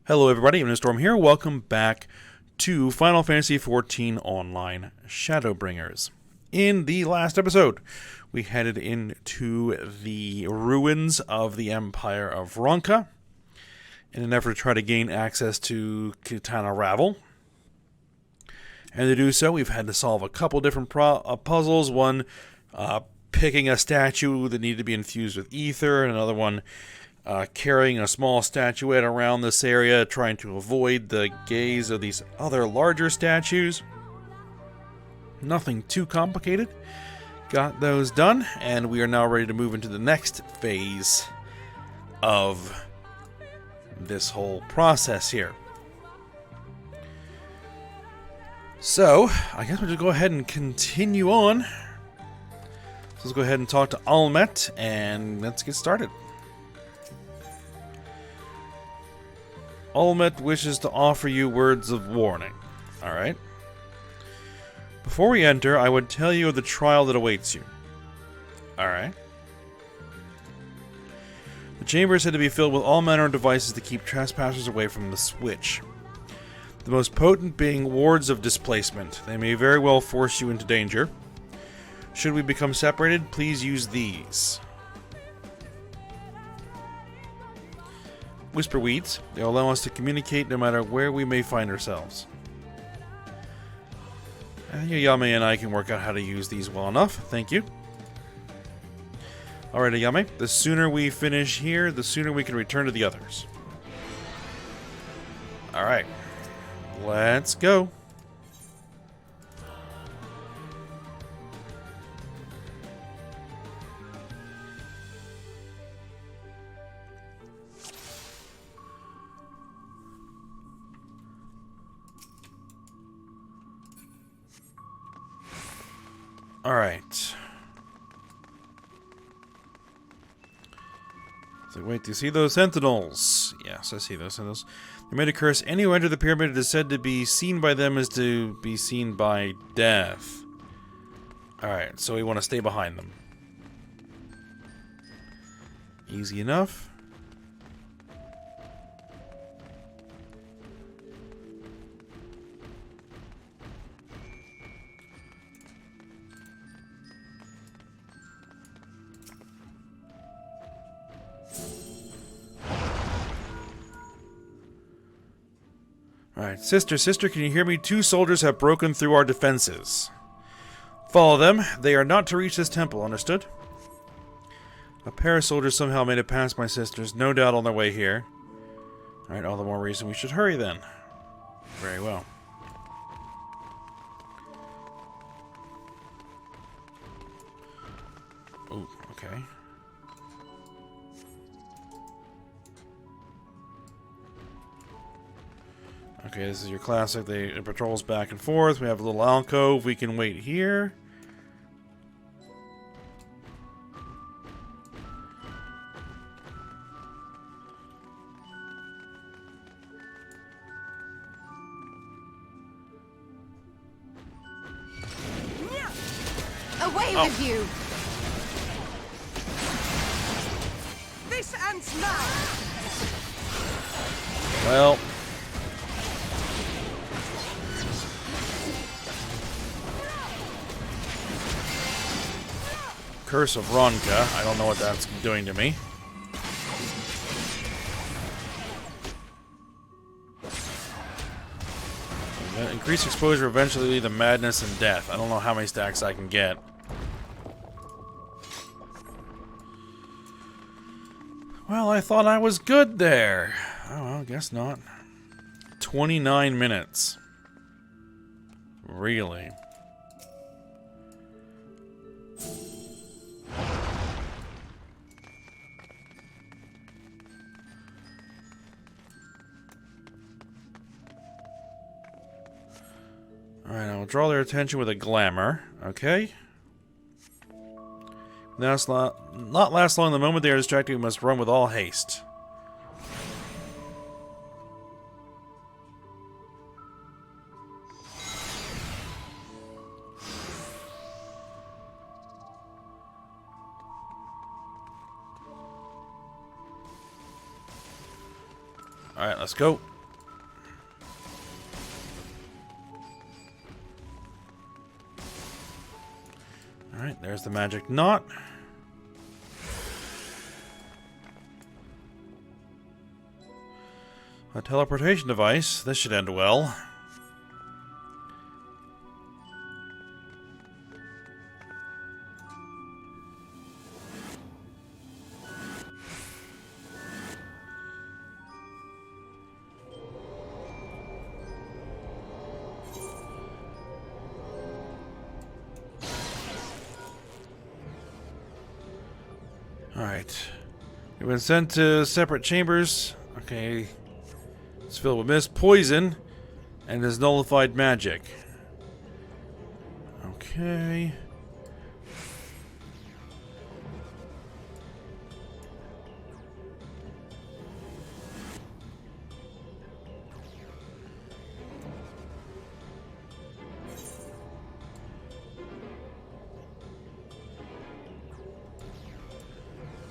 Hello everybody, I'm Storm here. Welcome back to Final Fantasy XIV Online Shadowbringers. In the last episode, we headed into the ruins of the Empire of Ronka in an effort to try to gain access to Kitana Ravel. And to do so, we've had to solve a couple different puzzles. One, picking a statue that needed to be infused with ether, and another one carrying a small statuette around this area, trying to avoid the gaze of these other larger statues. Nothing too complicated. Got those done, and we are now ready to move into the next phase of this whole process here. So, I guess we'll just go ahead and continue on. So let's go ahead and talk to Almet, and let's get started. Almet wishes to offer you words of warning. Alright. Before we enter, I would tell you of the trial that awaits you. Alright. The chamber is said to be filled with all manner of devices to keep trespassers away from the switch. The most potent being wards of displacement. They may very well force you into danger. Should we become separated, please use these. Whisper weeds. They allow us to communicate no matter where we may find ourselves. I think Ayame and I can work out how to use these well enough. Thank you. Alright, Ayame. The sooner we finish here, the sooner we can return to the others. Alright. Let's go. Alright. So wait, do you see those sentinels? Yes, I see those sentinels. They made a curse. Any who enter the pyramid, it is said to be seen by them is to be seen by death. Alright, so we want to stay behind them. Easy enough. Alright, sister, can you hear me? 2 soldiers have broken through our defenses. Follow them. They are not to reach this temple, understood? A pair of soldiers somehow made it past my sisters, no doubt on their way here. Alright, all the more reason we should hurry then. Very well. Ooh, okay. Okay, this is your classic. It patrols back and forth. We have a little alcove. We can wait here. Away with you! This ends now! Well. Curse of Ronka. I don't know what that's doing to me. Increased exposure eventually lead to madness and death. I don't know how many stacks I can get. Well, I thought I was good there. Oh, well, guess not. 29 minutes. Really? Alright, I will draw their attention with a glamour. Okay. Not last long. The moment they are distracted, we must run with all haste. Alright, let's go. Alright, there's the magic knot. A teleportation device. This should end well. Alright. We've been sent to separate chambers. Okay. It's filled with mist, poison, and is nullified magic. Okay.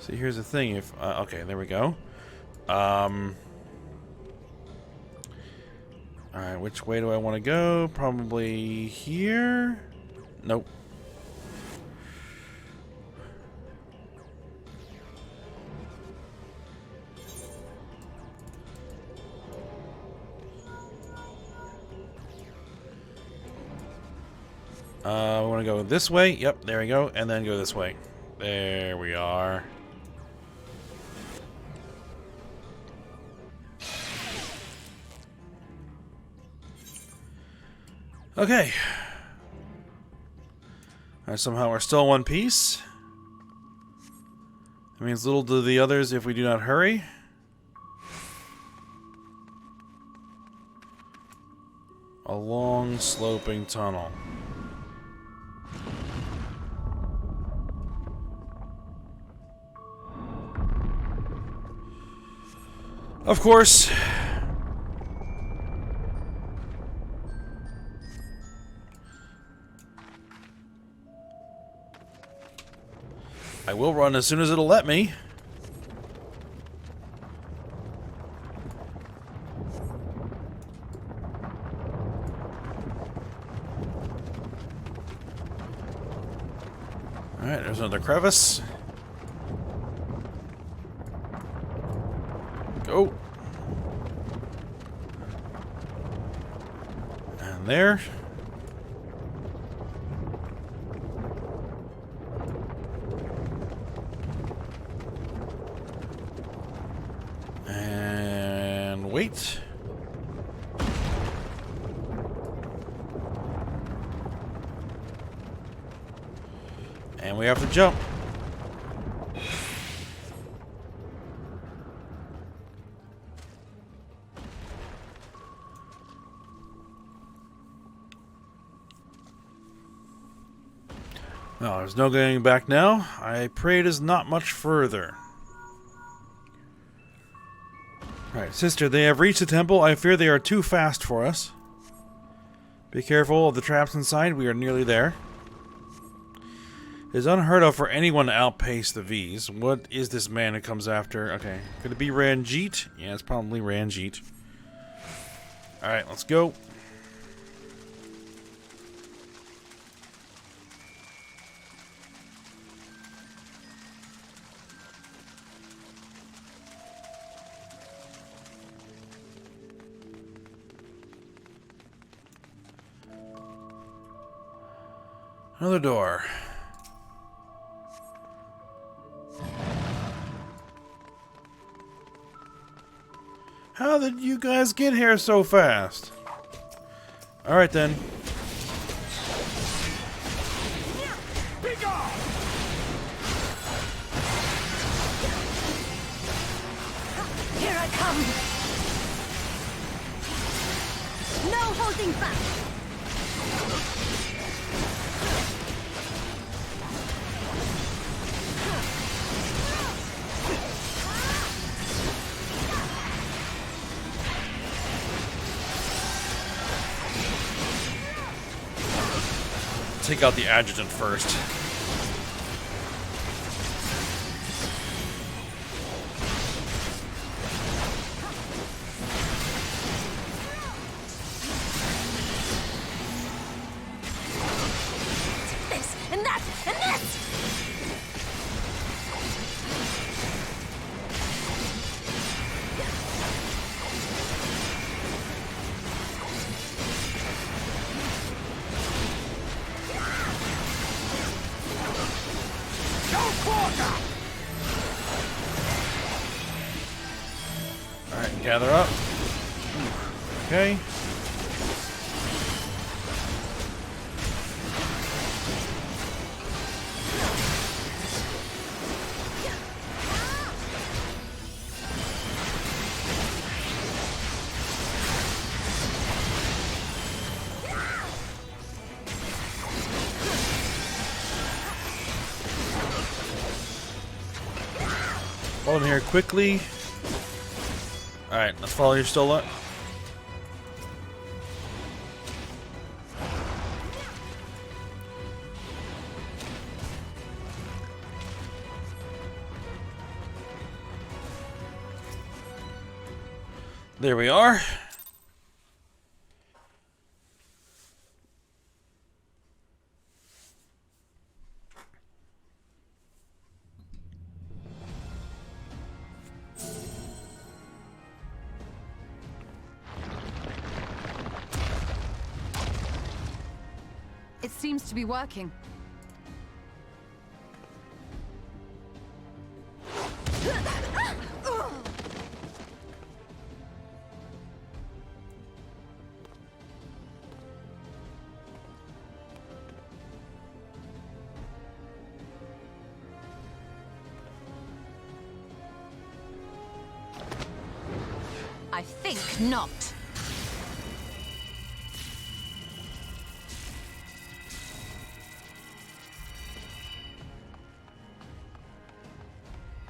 See, here's the thing. If okay, there we go. Alright, which way do I want to go? Probably here? Nope. I want to go this way. Yep, there we go. And then go this way. There we are. Okay. Alright, somehow we're still in one piece. That means little to the others if we do not hurry. A long sloping tunnel. Of course. I will run as soon as it'll let me. Alright, there's another crevice. Go. And there. And wait. And we have to jump. No, there's no going back now. I pray it is not much further. Alright, sister, they have reached the temple. I fear they are too fast for us. Be careful of the traps inside. We are nearly there. It is unheard of for anyone to outpace the V's. What is this man who comes after? Okay, could it be Ranjit? Yeah, it's probably Ranjit. Alright, let's go. Another door. How did you guys get here so fast? Alright then. Here I come. No holding back. Take out the adjutant first. This and that and this. Gather up. Okay. Follow me here quickly. Alright, let's follow your Stola. There we are. It seems to be working. I think not.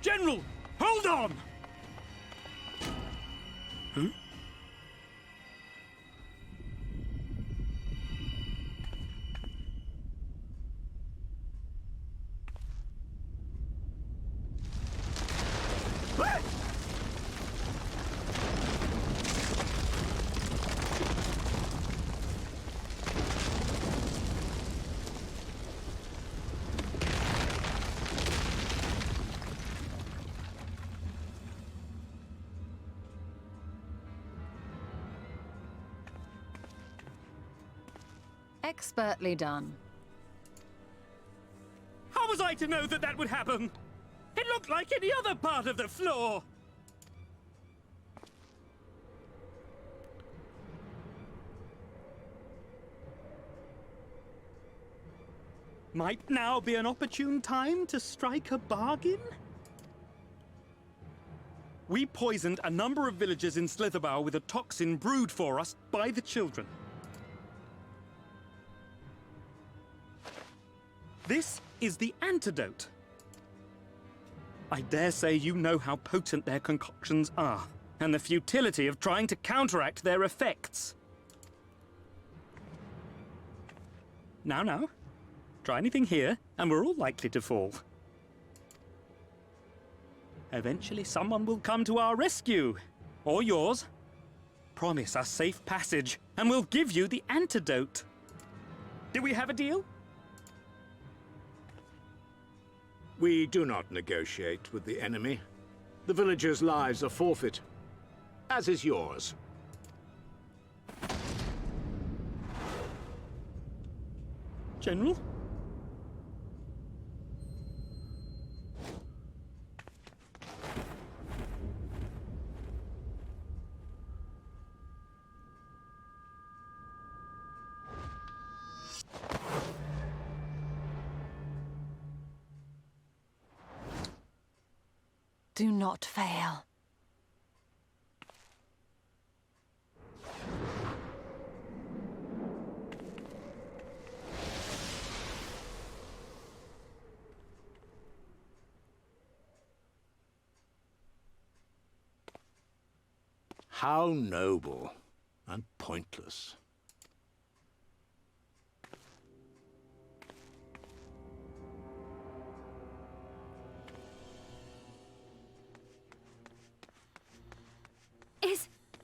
General, hold on! Huh? Expertly done. How was I to know that that would happen? It looked like any other part of the floor. Might now be an opportune time to strike a bargain? We poisoned a number of villagers in Slitherbough with a toxin brewed for us by the children. This is the antidote. I dare say you know how potent their concoctions are, and the futility of trying to counteract their effects. Now, try anything here, and we're all likely to fall. Eventually someone will come to our rescue, or yours. Promise us safe passage, and we'll give you the antidote. Do we have a deal? We do not negotiate with the enemy. The villagers' lives are forfeit, as is yours. General? Do not fail. How noble and pointless.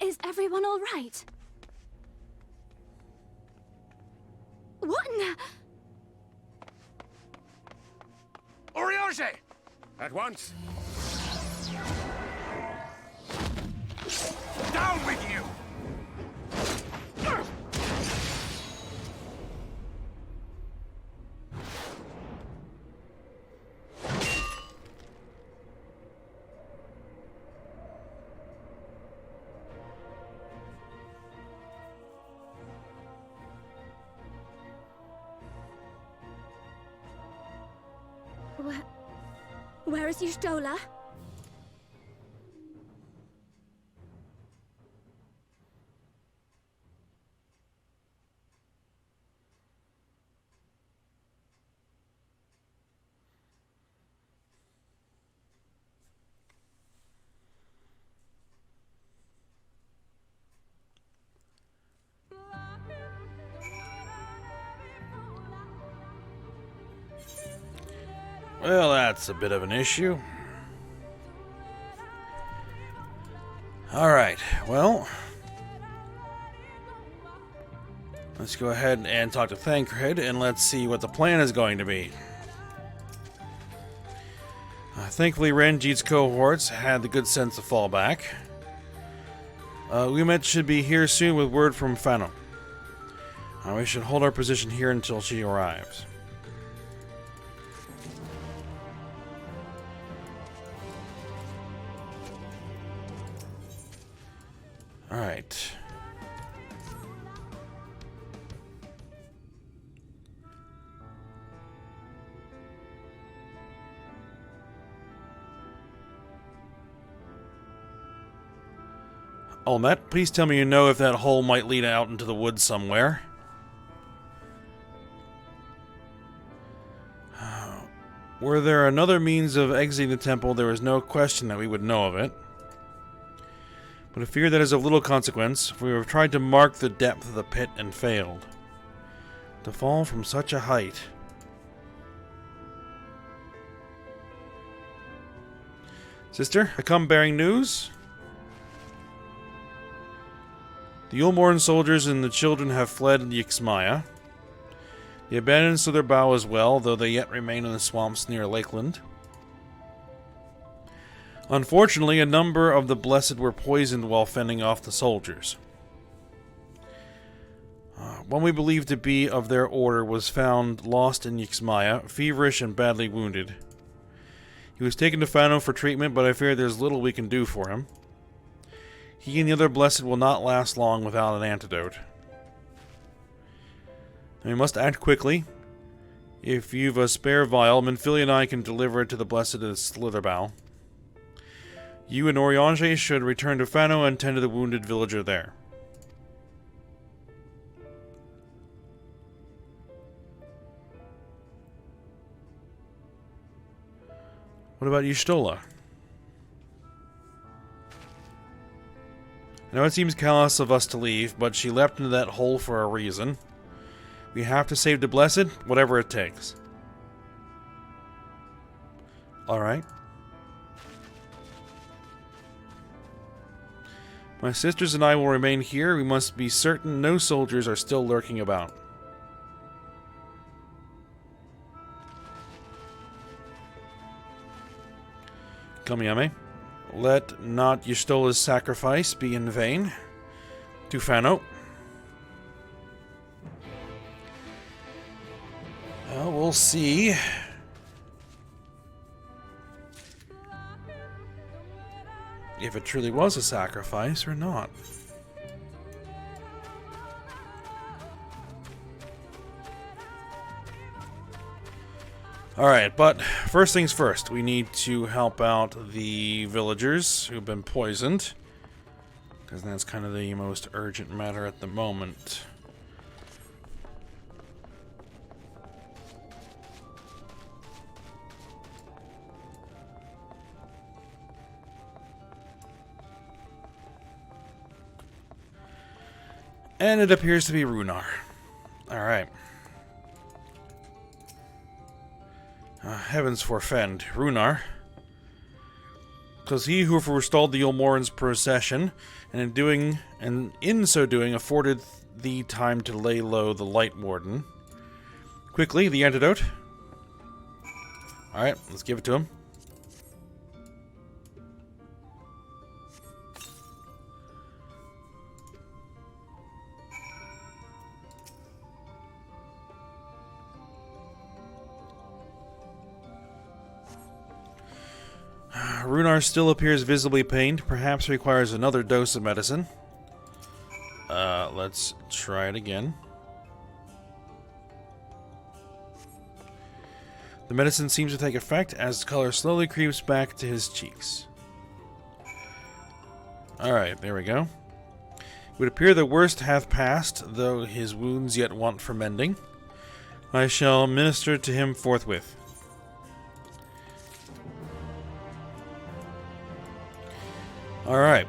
Is everyone all right? What in the... Eorzea! At once! Down with you! Where is Y'shtola? Well, that's a bit of an issue. Alright, well, let's go ahead and talk to Thancred, and let's see what the plan is going to be. Thankfully, Ranjit's cohorts had the good sense to fall back. Lumet should be here soon with word from Fano. We should hold our position here until she arrives. Alright. Olmet, please tell me you know if that hole might lead out into the woods somewhere. Were there another means of exiting the temple, there is no question that we would know of it. But I fear that is of little consequence, for we have tried to mark the depth of the pit and failed. To fall from such a height. Sister, I come bearing news. The Yulmoran soldiers and the children have fled Eorzea. The abandoned to their bow as well, though they yet remain in the swamps near Lakeland. Unfortunately, a number of the Blessed were poisoned while fending off the soldiers. One we believe to be of their order was found lost in Eorzea, feverish and badly wounded. He was taken to Fano for treatment, but I fear there's little we can do for him. He and the other Blessed will not last long without an antidote. And we must act quickly. If you've a spare vial, Minfilia and I can deliver it to the Blessed at Slitherbow. You and Eorzea should return to Fano and tend to the wounded villager there. What about Y'shtola? I know it seems callous of us to leave, but she leapt into that hole for a reason. We have to save the Blessed, whatever it takes. Alright. My sisters and I will remain here. We must be certain no soldiers are still lurking about. Kamiyame, let not Y'shtola's sacrifice be in vain. To Fano. Well, we'll see. If it truly was a sacrifice or not. Alright, but first things first. We need to help out the villagers who've been poisoned. Because that's kind of the most urgent matter at the moment. And it appears to be Runar. Alright. Heavens forfend. Runar. 'Twas he who forestalled the Yulmoran's procession, and in so doing afforded thee time to lay low the Light Warden. Quickly, the antidote. Alright, let's give it to him. Runar still appears visibly pained, perhaps requires another dose of medicine. Let's try it again. The medicine seems to take effect as the color slowly creeps back to his cheeks. Alright, there we go. It would appear the worst hath passed, though his wounds yet want for mending. I shall minister to him forthwith. Alright.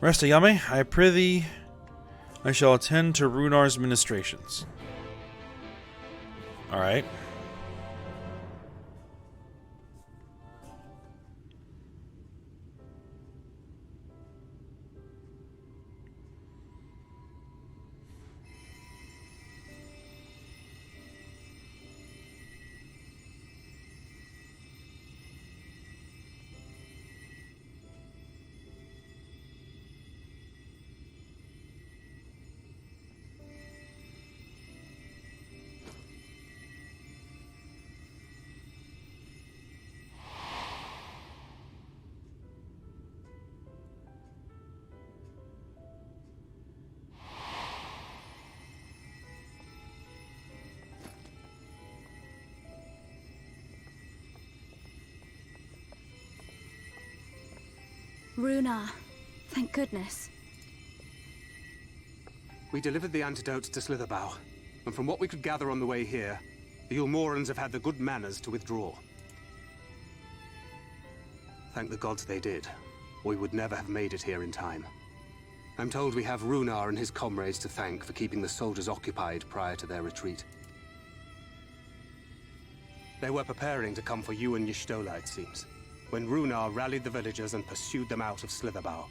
Rest Ayame, I prithee, I shall attend to Runar's ministrations. Alright. Runar, thank goodness. We delivered the antidote to Slitherbough, and from what we could gather on the way here, the Ulmorans have had the good manners to withdraw. Thank the gods they did, or we would never have made it here in time. I'm told we have Runar and his comrades to thank for keeping the soldiers occupied prior to their retreat. They were preparing to come for you and Y'shtola, it seems, when Runar rallied the villagers and pursued them out of Slitherbough.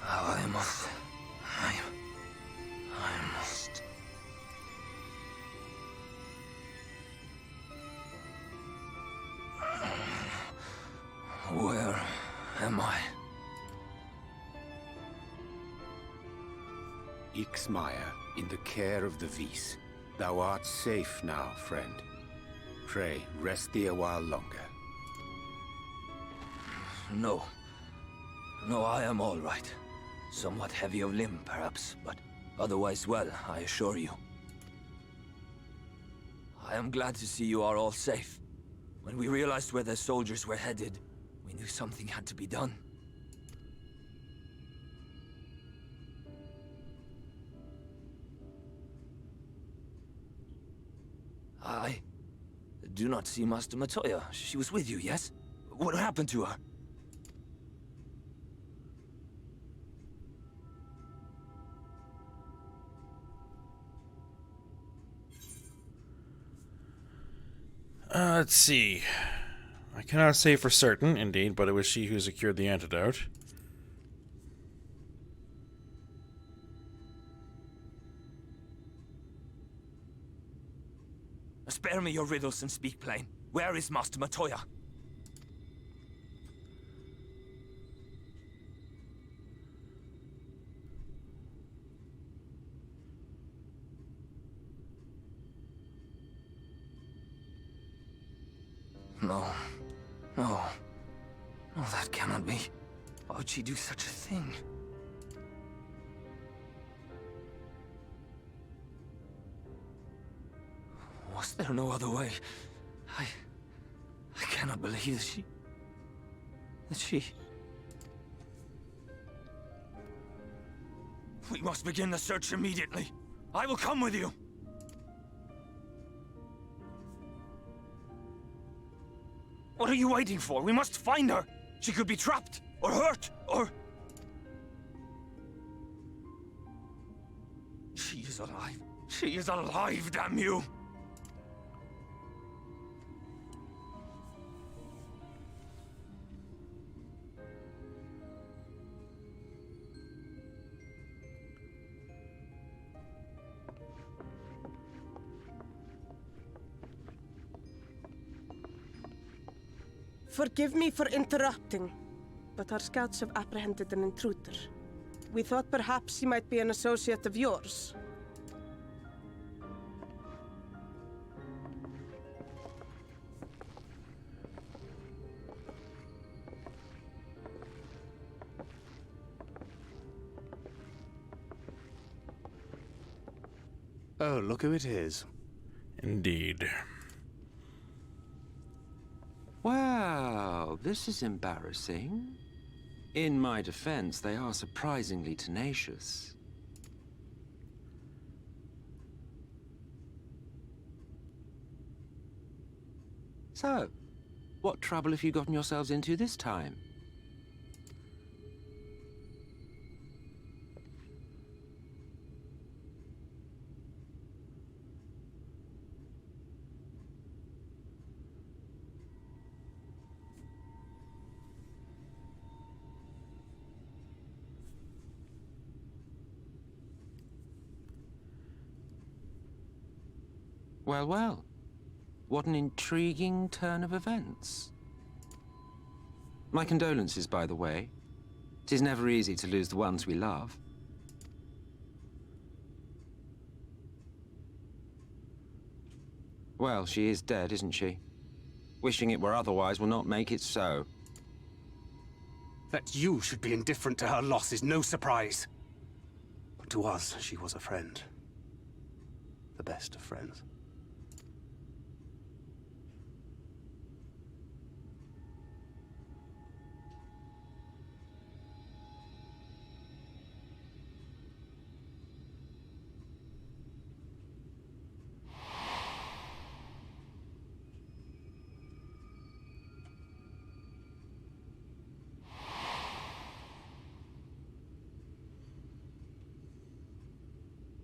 I must. Where am I? Ixmaya, in the care of the Vis. Thou art safe now, friend. Pray, rest thee a while longer. No. No, I am all right. Somewhat heavy of limb, perhaps, but otherwise well, I assure you. I am glad to see you are all safe. When we realized where the soldiers were headed, we knew something had to be done. I do not see Master Matoya. She was with you, yes? What happened to her? Let's see. I cannot say for certain, indeed, but it was she who secured the antidote. Spare me your riddles and speak plain. Where is Master Matoya? No. No. No, that cannot be. Why would she do such a thing? Was there no other way? I cannot believe that she... We must begin the search immediately. I will come with you. What are you waiting for? We must find her. She could be trapped, or hurt, or... She is alive. She is alive, damn you! Forgive me for interrupting, but our scouts have apprehended an intruder. We thought perhaps he might be an associate of yours. Oh, look who it is. Indeed. Well, this is embarrassing. In my defense, they are surprisingly tenacious. So, what trouble have you gotten yourselves into this time? Well, well. What an intriguing turn of events. My condolences, by the way. It is never easy to lose the ones we love. Well, she is dead, isn't she? Wishing it were otherwise will not make it so. That you should be indifferent to her loss is no surprise. But to us, she was a friend. The best of friends.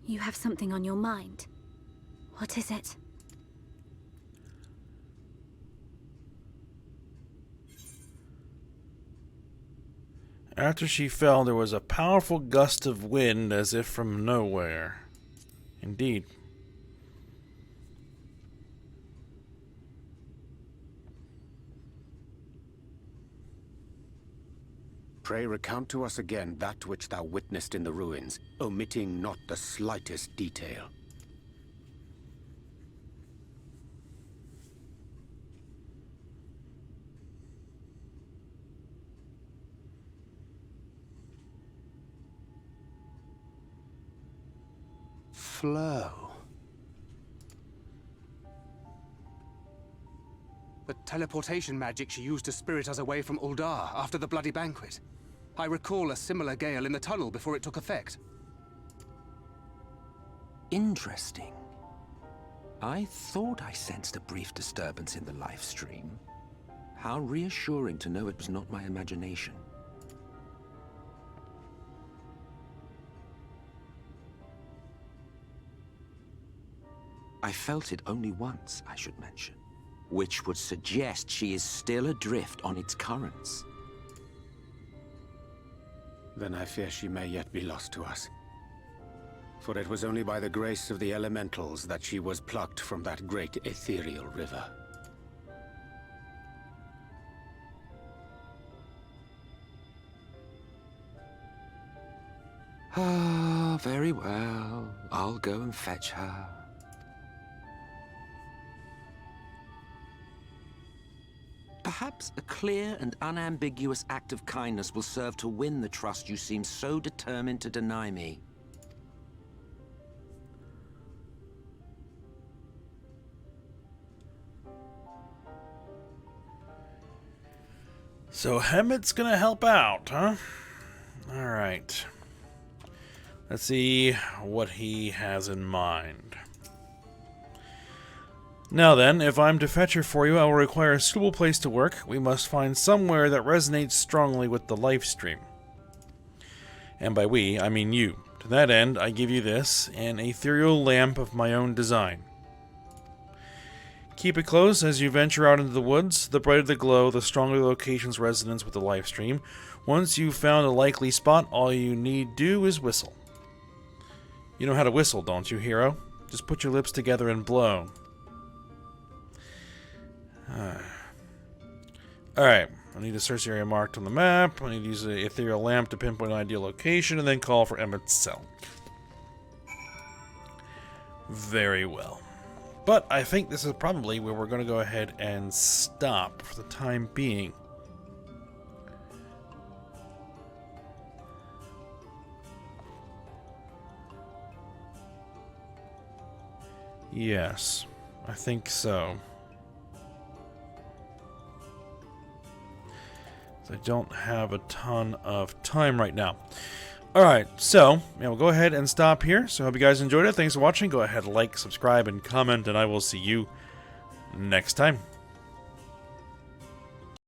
You have something on your mind. What is it? After she fell, there was a powerful gust of wind as if from nowhere. Indeed. Pray recount to us again that which thou witnessed in the ruins, omitting not the slightest detail. Flow. The teleportation magic she used to spirit us away from Uldar after the bloody banquet. I recall a similar gale in the tunnel before it took effect. Interesting. I thought I sensed a brief disturbance in the live stream. How reassuring to know it was not my imagination. I felt it only once, I should mention, which would suggest she is still adrift on its currents. Then I fear she may yet be lost to us. For it was only by the grace of the elementals that she was plucked from that great ethereal river. Ah, very well. I'll go and fetch her. Perhaps a clear and unambiguous act of kindness will serve to win the trust you seem so determined to deny me. So Hemmett's gonna help out, huh? Alright. Let's see what he has in mind. Now then, if I'm to fetch her for you, I will require a suitable place to work. We must find somewhere that resonates strongly with the life stream. And by we, I mean you. To that end, I give you this, an ethereal lamp of my own design. Keep it close as you venture out into the woods. The brighter the glow, the stronger the location's resonance with the life stream. Once you've found a likely spot, all you need do is whistle. You know how to whistle, don't you, hero? Just put your lips together and blow. Alright, I need to search the area marked on the map. I need to use the ethereal lamp to pinpoint an ideal location, and then call for Emmett's cell. Very well. But I think this is probably where we're going to go ahead and stop for the time being. Yes, I think so. I don't have a ton of time right now. Alright, so yeah, we'll go ahead and stop here. So I hope you guys enjoyed it. Thanks for watching. Go ahead, like, subscribe, and comment, and I will see you next time.